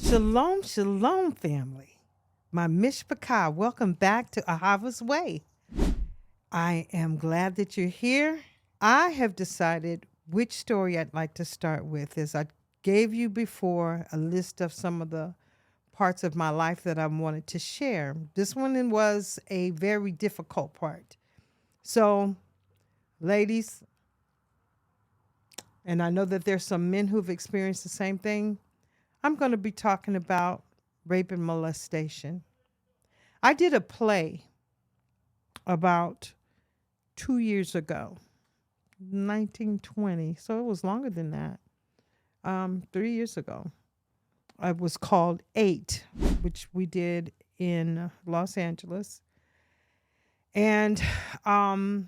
Shalom, shalom, family. My mishpachah, welcome back to Ahavah's Way. I am glad that you're here. I have decided which story I'd like to start with. As I gave you before a list of some of the parts of my life that I wanted to share. This one was a very difficult part. So, ladies, and I know that there's some men who've experienced the same thing, I'm going to be talking about rape and molestation. I did a play about 2 years ago, 1920. So it was longer than that. 3 years ago. It was called Eight, which we did in Los Angeles. And the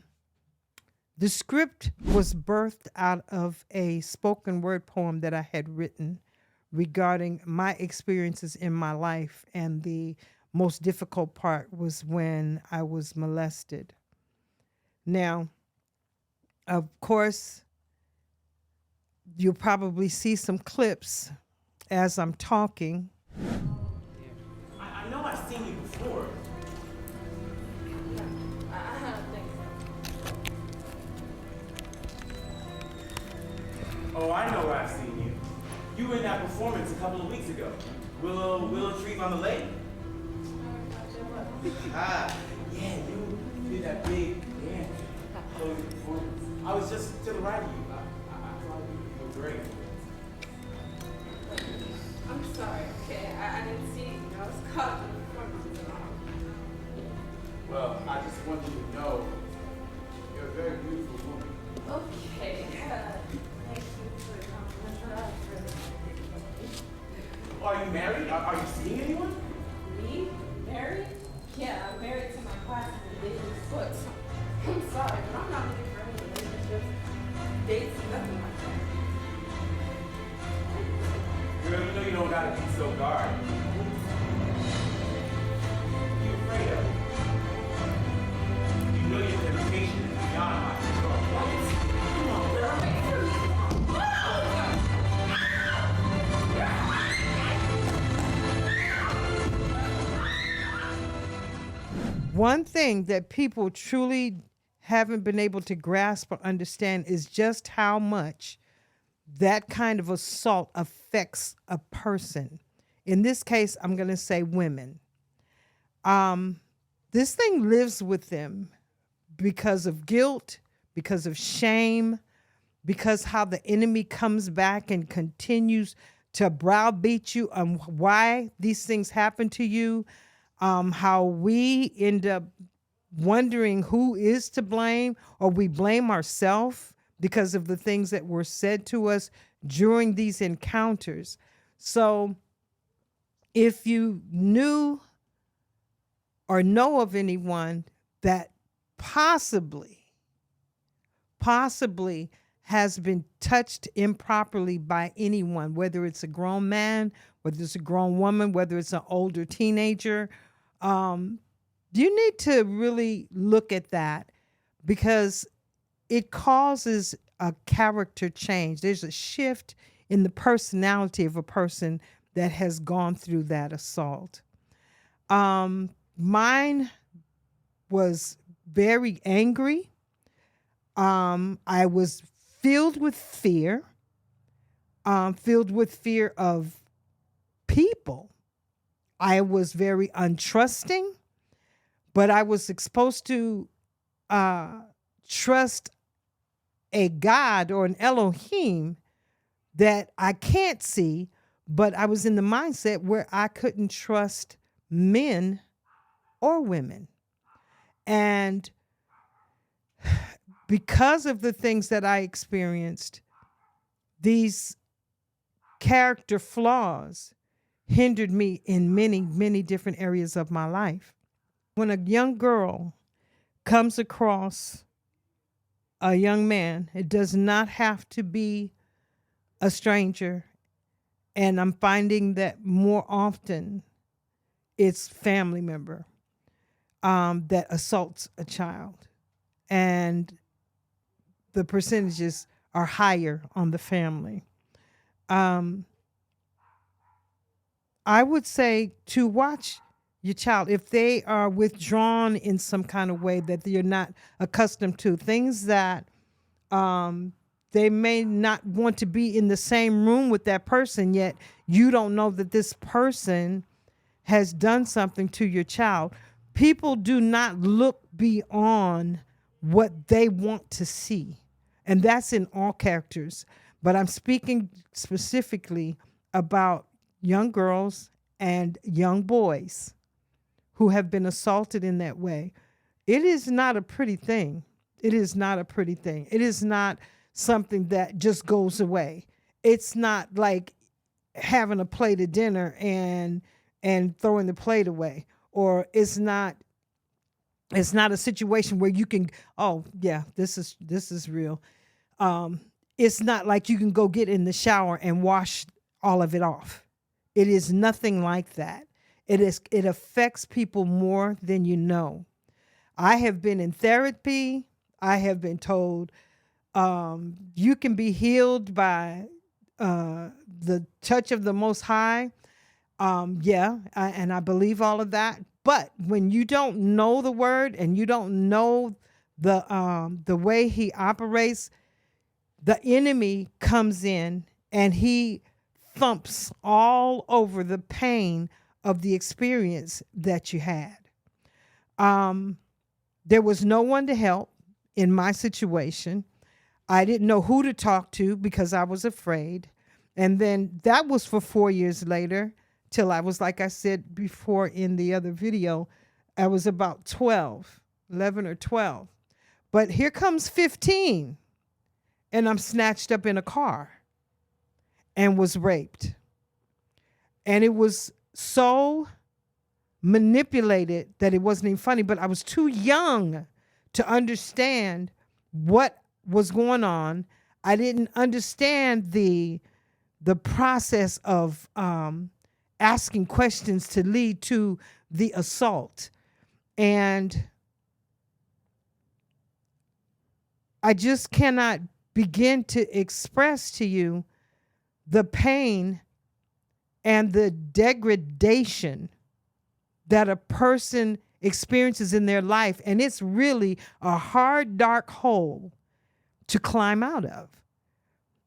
script was birthed out of a spoken word poem that I had written regarding my experiences in my life. And the most difficult part was when I was molested. Now, of course, you'll probably see some clips as I'm talking. I know I've seen you before. I don't think so. Oh, I know where I've seen you. You were in that performance a couple of weeks ago. Willow Trees on the Lake. Ah, yeah, you did that big dance. Closing performance. I was just to the right of you. I thought you were great. I'm sorry, okay? I didn't see you. I was caught in the performance and all. Well, I just want you to know you're a very beautiful woman. Okay, thank you for the compliment, but I was really Are you married? Are you seeing anyone? Me? Married? Yeah, I'm married to my classmate, David Foot. I'm sorry, but I'm not looking for any relationships, dates, nothing like that. Girl, you know you don't gotta be so guarded. You afraid of it. You know your temptation is beyond my control. Come on, girl. One thing that people truly haven't been able to grasp or understand is just how much that kind of assault affects a person. In this case, I'm going to say women. This thing lives with them because of guilt, because of shame, because how the enemy comes back and continues to browbeat you on why these things happen to you, how we end up wondering who is to blame, or we blame ourselves because of the things that were said to us during these encounters. So if you knew or know of anyone that possibly has been touched improperly by anyone, whether it's a grown man, whether it's a grown woman, whether it's an older teenager, you need to really look at that, because it causes a character change. There's a shift in the personality of a person that has gone through that assault. Mine was very angry. I was filled with fear of people. I was very untrusting, but I was exposed to trust a God or an Elohim that I can't see, but I was in the mindset where I couldn't trust men or women. And because of the things that I experienced, these character flaws hindered me in many, many different areas of my life. When a young girl comes across a young man, it does not have to be a stranger. And I'm finding that more often it's family member that assaults a child. And the percentages are higher on the family. I would say to watch your child if they are withdrawn in some kind of way that you're not accustomed to, things that they may not want to be in the same room with that person, yet you don't know that this person has done something to your child. People do not look beyond what they want to see. And that's in all characters. But I'm speaking specifically about young girls and young boys who have been assaulted in that way. It is not a pretty thing. It is not a pretty thing. It is not something that just goes away. It's not like having a plate of dinner and throwing the plate away. Or it's not a situation where you can, oh yeah, this is real. It's not like you can go get in the shower and wash all of it off. It is nothing like that. It affects people more than you know. I have been in therapy. I have been told you can be healed by the touch of the Most High. And I believe all of that. But when you don't know the word and you don't know the way he operates, the enemy comes in and he thumps all over the pain of the experience that you had. There was no one to help in my situation. I didn't know who to talk to because I was afraid. And then that was for 4 years later till I was, like I said before in the other video, I was about 11 or 12. But here comes 15 and I'm snatched up in a car and was raped. And it was so manipulated that it wasn't even funny, but I was too young to understand what was going on. I didn't understand the process of asking questions to lead to the assault. And I just cannot begin to express to you the pain and the degradation that a person experiences in their life. And it's really a hard, dark hole to climb out of.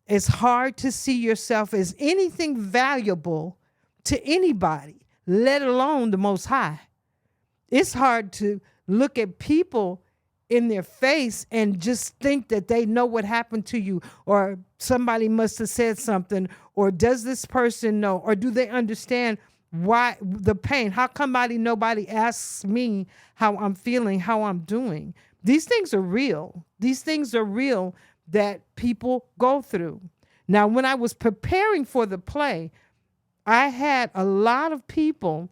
It's hard to see yourself as anything valuable to anybody, let alone the Most High. It's hard to look at people in their face and just think that they know what happened to you, or somebody must have said something, or does this person know, or do they understand why the pain? How come nobody asks me how I'm feeling, how I'm doing? These things are real. These things are real that people go through. Now, when I was preparing for the play, I had a lot of people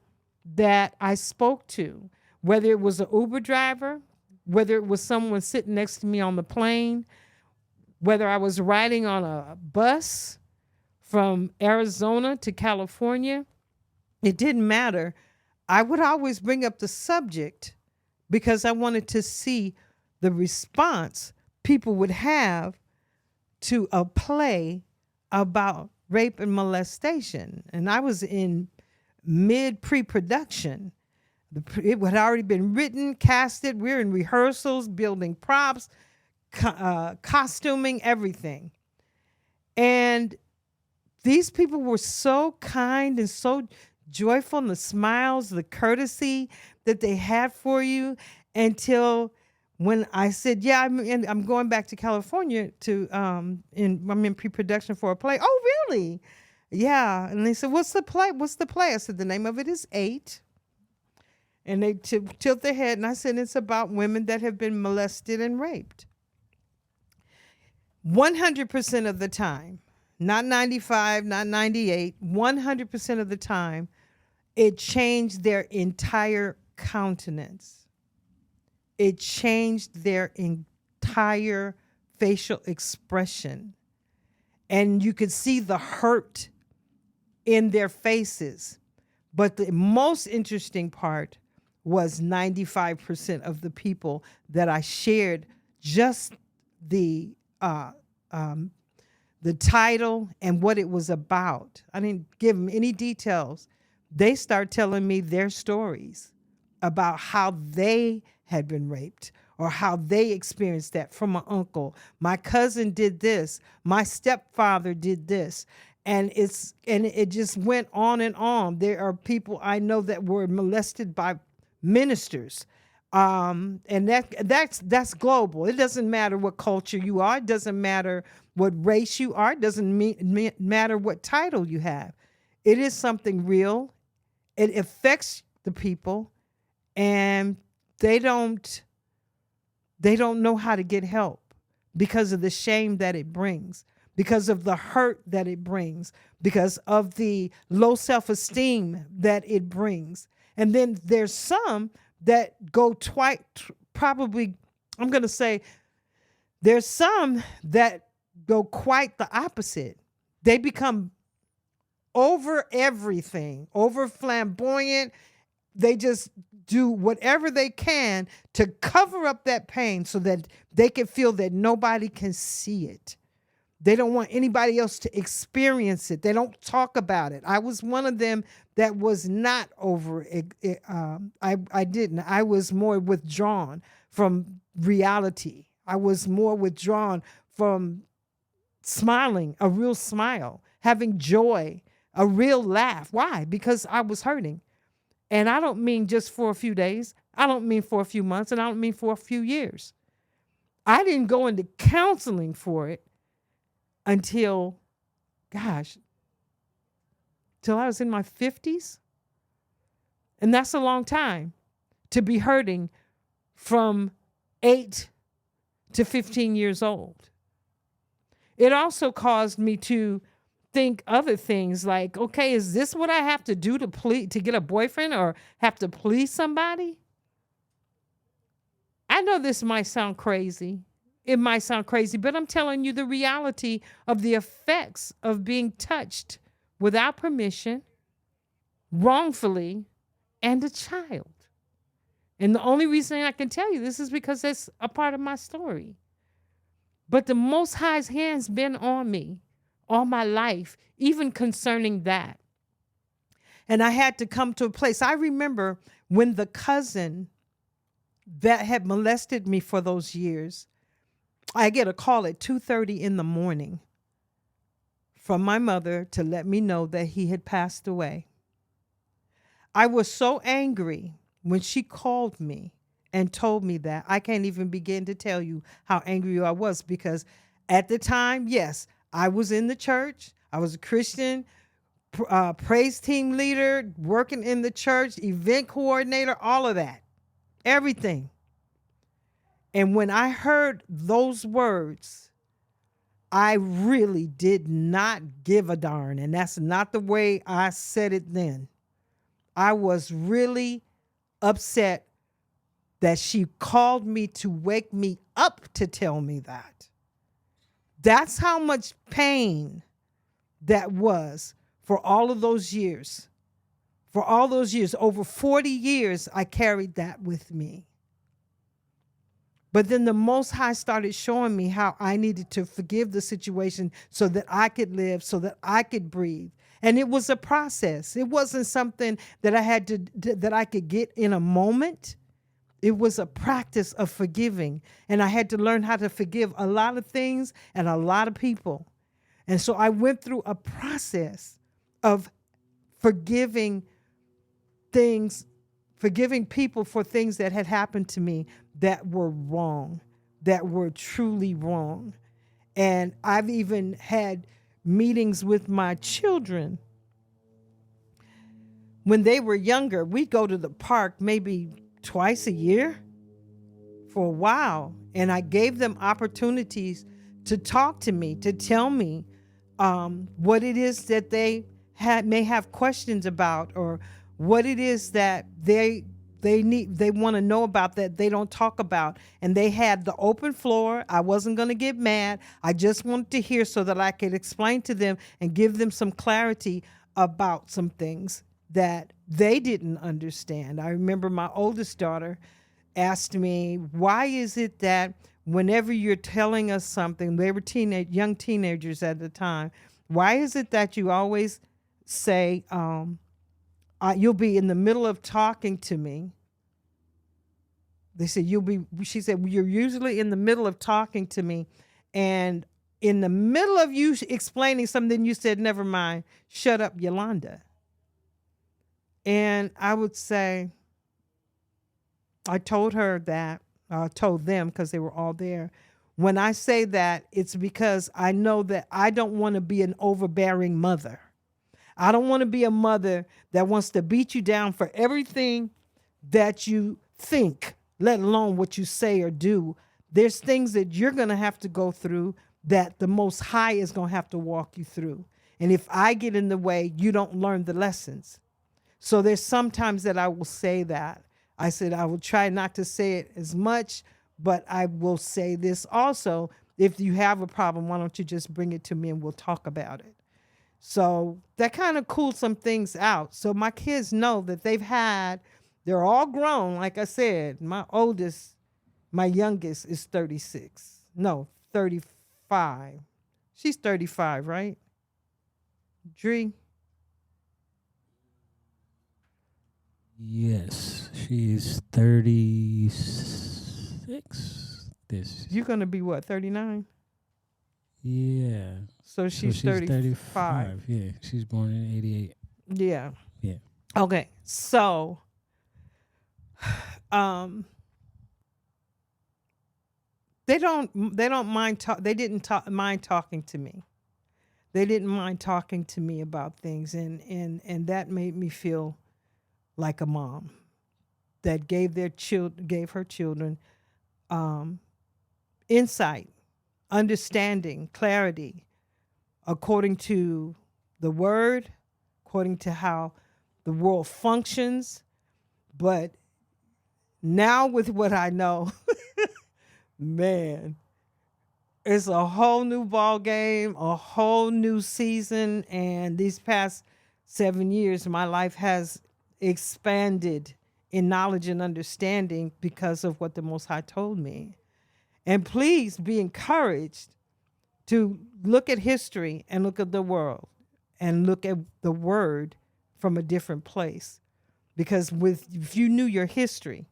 that I spoke to, whether it was an Uber driver, whether it was someone sitting next to me on the plane, whether I was riding on a bus from Arizona to California, it didn't matter. I would always bring up the subject because I wanted to see the response people would have to a play about rape and molestation. And I was in pre-production. It had already been written, casted. We're in rehearsals, building props, costuming, everything. And these people were so kind and so joyful, and the smiles, the courtesy that they had for you, until when I said, yeah, I'm going back to California I'm in pre-production for a play. Oh, really? Yeah. And they said, what's the play? I said, the name of it is 8. And they tilt their head, and I said, it's about women that have been molested and raped. 100% of the time, not 95, not 98, 100% of the time, it changed their entire countenance. It changed their entire facial expression. And you could see the hurt in their faces. But the most interesting part was 95% of the people that I shared just the title and what it was about. I didn't give them any details, they start telling me their stories about how they had been raped or how they experienced that from an uncle. My cousin did this. My stepfather did this. And it just went on and on. There are people I know that were molested by ministers. And that's global. It doesn't matter what culture you are. It doesn't matter what race you are. It doesn't matter what title you have. It is something real. It affects the people, and they don't know how to get help because of the shame that it brings, because of the hurt that it brings, because of the low self-esteem that it brings. And then there's some that go probably, I'm going to say, there's some that go quite the opposite. They become over everything, over flamboyant. They just do whatever they can to cover up that pain so that they can feel that nobody can see it. They don't want anybody else to experience it. They don't talk about it. I was one of them that was not over it. I didn't. I was more withdrawn from reality. I was more withdrawn from smiling, a real smile, having joy, a real laugh. Why? Because I was hurting. And I don't mean just for a few days. I don't mean for a few months, and I don't mean for a few years. I didn't go into counseling for it until, till I was in my 50s. And that's a long time to be hurting from 8 to 15 years old. It also caused me to think other things like, okay, is this what I have to do to get a boyfriend or have to please somebody? I know this might sound crazy. It might sound crazy, but I'm telling you the reality of the effects of being touched without permission, wrongfully, and a child. And the only reason I can tell you this is because it's a part of my story. But the Most High's hand's been on me all my life, even concerning that. And I had to come to a place. I remember when the cousin that had molested me for those years, I get a call at 2:30 in the morning from my mother to let me know that he had passed away. I was so angry when she called me and told me that. I can't even begin to tell you how angry I was, because at the time, yes, I was in the church. I was a Christian praise team leader, working in the church, event coordinator, all of that, everything. And when I heard those words, I really did not give a darn. And that's not the way I said it then. I was really upset that she called me to wake me up to tell me that. That's how much pain that was for all of those years. For all those years, over 40 years, I carried that with me. But then the Most High started showing me how I needed to forgive the situation so that I could live, so that I could breathe. And it was a process. It wasn't something that I had that I could get in a moment. It was a practice of forgiving. And I had to learn how to forgive a lot of things and a lot of people. And so I went through a process of forgiving things, forgiving people for things that had happened to me that were wrong, that were truly wrong. And I've even had meetings with my children. When they were younger, we'd go to the park maybe twice a year for a while. And I gave them opportunities to talk to me, to tell me what it is that they may have questions about, or what it is that they want to know about that they don't talk about. And they had the open floor. I wasn't going to get mad. I just wanted to hear so that I could explain to them and give them some clarity about some things that they didn't understand. I remember my oldest daughter asked me, why is it that whenever you're telling us something, they were young teenagers at the time, why is it that you always say, you'll be in the middle of talking to me. They said, she said, you're usually in the middle of talking to me, and in the middle of you explaining something, you said, never mind, shut up, Yolanda. And I would say, I told her that, I told them because they were all there. When I say that, it's because I know that I don't want to be an overbearing mother. I don't want to be a mother that wants to beat you down for everything that you think, let alone what you say or do. There's things that you're going to have to go through that the Most High is going to have to walk you through. And if I get in the way, you don't learn the lessons. So there's sometimes that I will say that. I said I will try not to say it as much, but I will say this also. If you have a problem, why don't you just bring it to me and we'll talk about it? So that kind of cooled some things out. So my kids know that they're all grown. Like I said, my youngest is 36. No, 35. She's 35, right? Dree? Yes, she's 36. You're going to be what, 39? Yeah. So she's 35. Yeah, she's born in 88. Yeah. Yeah. Okay. So, they don't mind they didn't mind talking to me. They didn't mind talking to me about things, and that made me feel like a mom that gave her children insight, understanding, clarity, according to the word, according to how the world functions. But now with what I know, man, it's a whole new ball game, a whole new season. And these past 7 years, my life has expanded in knowledge and understanding because of what the Most High told me. And please be encouraged to look at history and look at the world and look at the word from a different place. Because if you knew your history,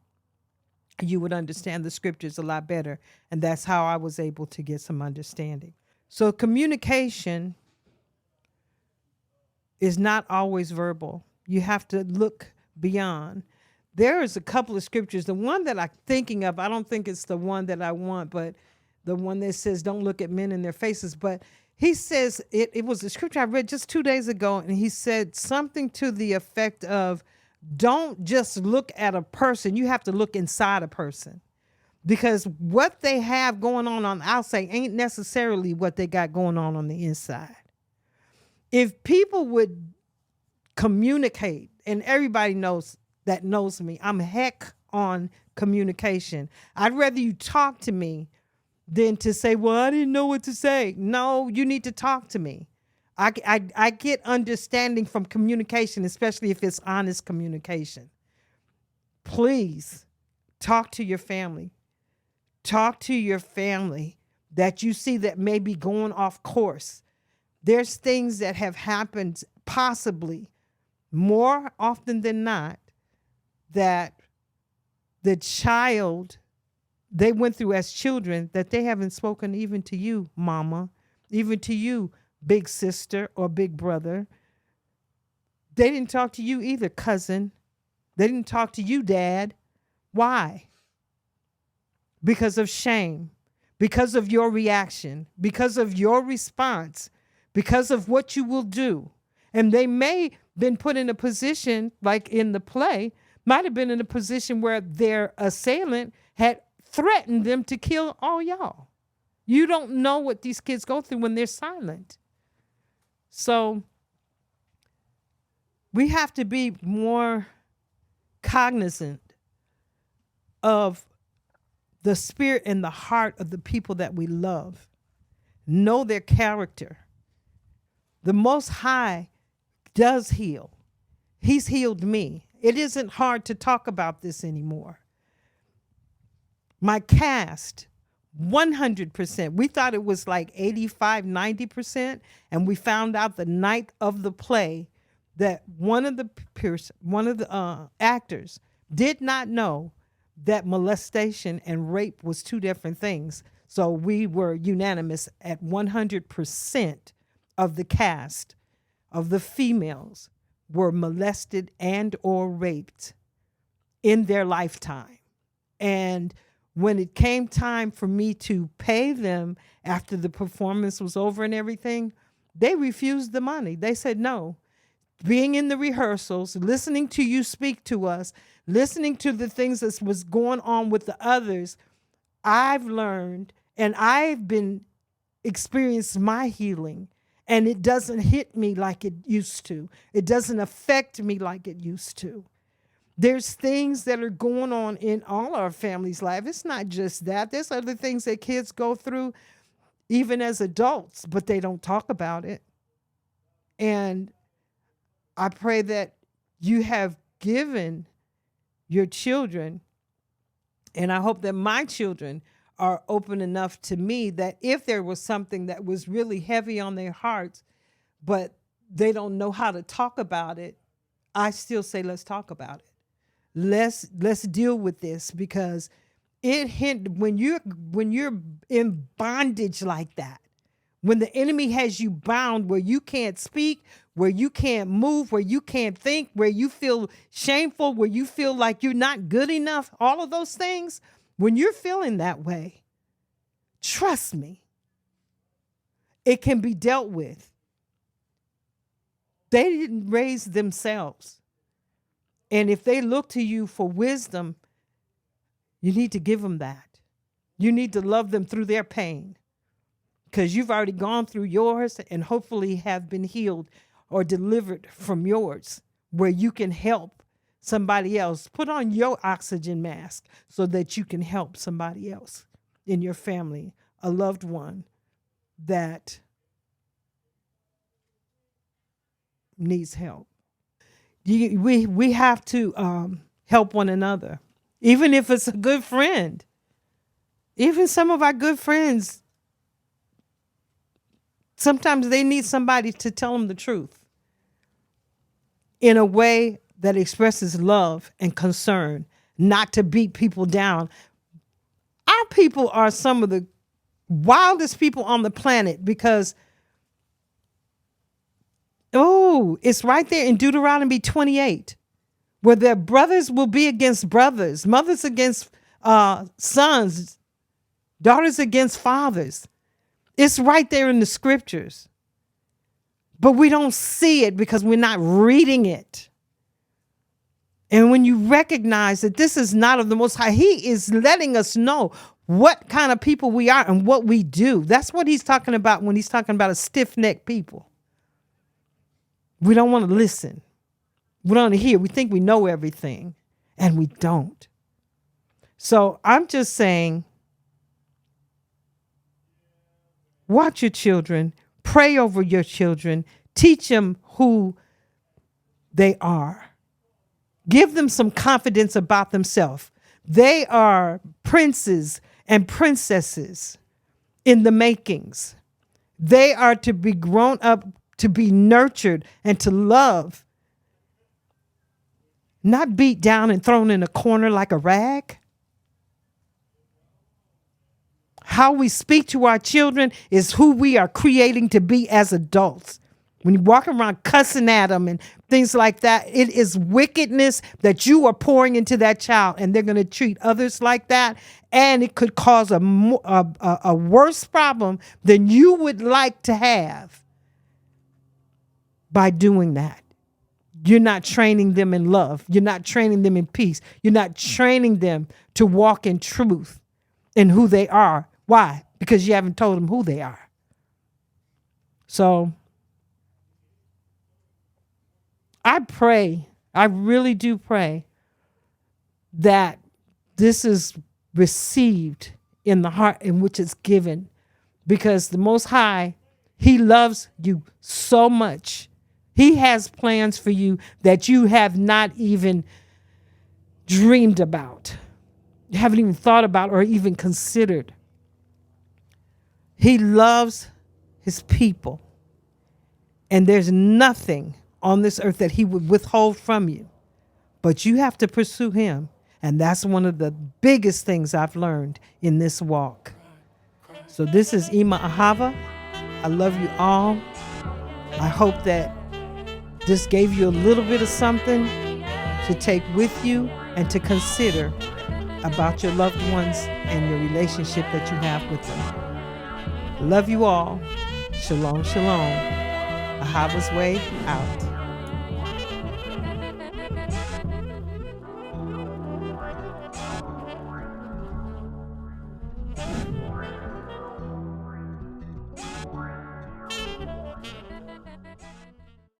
you would understand the scriptures a lot better. And that's how I was able to get some understanding. So communication is not always verbal. You have to look beyond. There is a couple of scriptures. The one that I'm thinking of, I don't think it's the one that I want, but the one that says, don't look at men in their faces. But he says, it was a scripture I read just 2 days ago, and he said something to the effect of, don't just look at a person. You have to look inside a person. Because what they have going on the outside ain't necessarily what they got going on the inside. If people would communicate, and everybody knows me, I'm heck on communication. I'd rather you talk to me than to say, well, I didn't know what to say. No, you need to talk to me. I get understanding from communication, especially if it's honest communication. Please talk to your family. Talk to your family that you see that may be going off course. There's things that have happened possibly more often than not that the child they went through as children that they haven't spoken even to you, mama, even to you, big sister or big brother. They didn't talk to you either, cousin. They didn't talk to you, dad. Why? Because of shame, because of your reaction, because of your response, because of what you will do. And they may been put in a position, like in the play, might have been in a position where their assailant had threatened them to kill all y'all. You don't know what these kids go through when they're silent. So we have to be more cognizant of the spirit and the heart of the people that we love. Know their character. The Most High does heal. He's healed me. It isn't hard to talk about this anymore. My cast, 100%. We thought it was like 85, 90%. And we found out the night of the play that one of the actors did not know that molestation and rape was two different things. So we were unanimous at 100% of the cast of the females were molested and or raped in their lifetime. And when it came time for me to pay them after the performance was over and everything, they refused the money. They said no. Being in the rehearsals, listening to you speak to us, listening to the things that was going on with the others, I've learned and I've been experienced my healing, and it doesn't hit me like it used to. It doesn't affect me like it used to. There's things that are going on in all our families' life. It's not just that. There's other things that kids go through even as adults, but they don't talk about it. And I pray that you have given your children, and I hope that my children are open enough to me that if there was something that was really heavy on their hearts, but they don't know how to talk about it, I still say, let's talk about it. Let's deal with this, because when you're in bondage like that, when the enemy has you bound where you can't speak, where you can't move, where you can't think, where you feel shameful, where you feel like you're not good enough, all of those things, when you're feeling that way, trust me, it can be dealt with. They didn't raise themselves. And if they look to you for wisdom, you need to give them that. You need to love them through their pain, because you've already gone through yours and hopefully have been healed or delivered from yours, where you can help somebody else. Put on your oxygen mask so that you can help somebody else in your family, a loved one that needs help. We have to help one another, even if it's a good friend. Even some of our good friends, sometimes they need somebody to tell them the truth in a way that expresses love and concern, not to beat people down. Our people are some of the wildest people on the planet, because it's right there in Deuteronomy 28, where their brothers will be against brothers, mothers against sons, daughters against fathers. It's right there in the scriptures. But we don't see it because we're not reading it. And when you recognize that this is not of the Most High, He is letting us know what kind of people we are and what we do. That's what He's talking about when He's talking about a stiff-necked people. We don't want to listen. We don't want to hear. We think we know everything, and we don't. So I'm just saying, watch your children, pray over your children, teach them who they are. Give them some confidence about themselves. They are princes and princesses in the makings. They are to be grown up, to be nurtured and to love, not beat down and thrown in a corner like a rag. How we speak to our children is who we are creating to be as adults. When you walk around cussing at them and things like that, it is wickedness that you are pouring into that child, and they're going to treat others like that. And it could cause a worse problem than you would like to have by doing that. You're not training them in love. You're not training them in peace. You're not training them to walk in truth in who they are. Why? Because you haven't told them who they are. So I pray, I really do pray that this is received in the heart in which it's given, because the Most High, He loves you so much. He has plans for you that you have not even dreamed about, you haven't even thought about or even considered. He loves His people, and there's nothing on this earth that he would withhold from you. But you have to pursue him. And that's one of the biggest things I've learned in this walk. So this is Ima Ahavah. I love you all. I hope that this gave you a little bit of something to take with you and to consider about your loved ones and your relationship that you have with them. Love you all. Shalom, shalom. Ahavah's way out.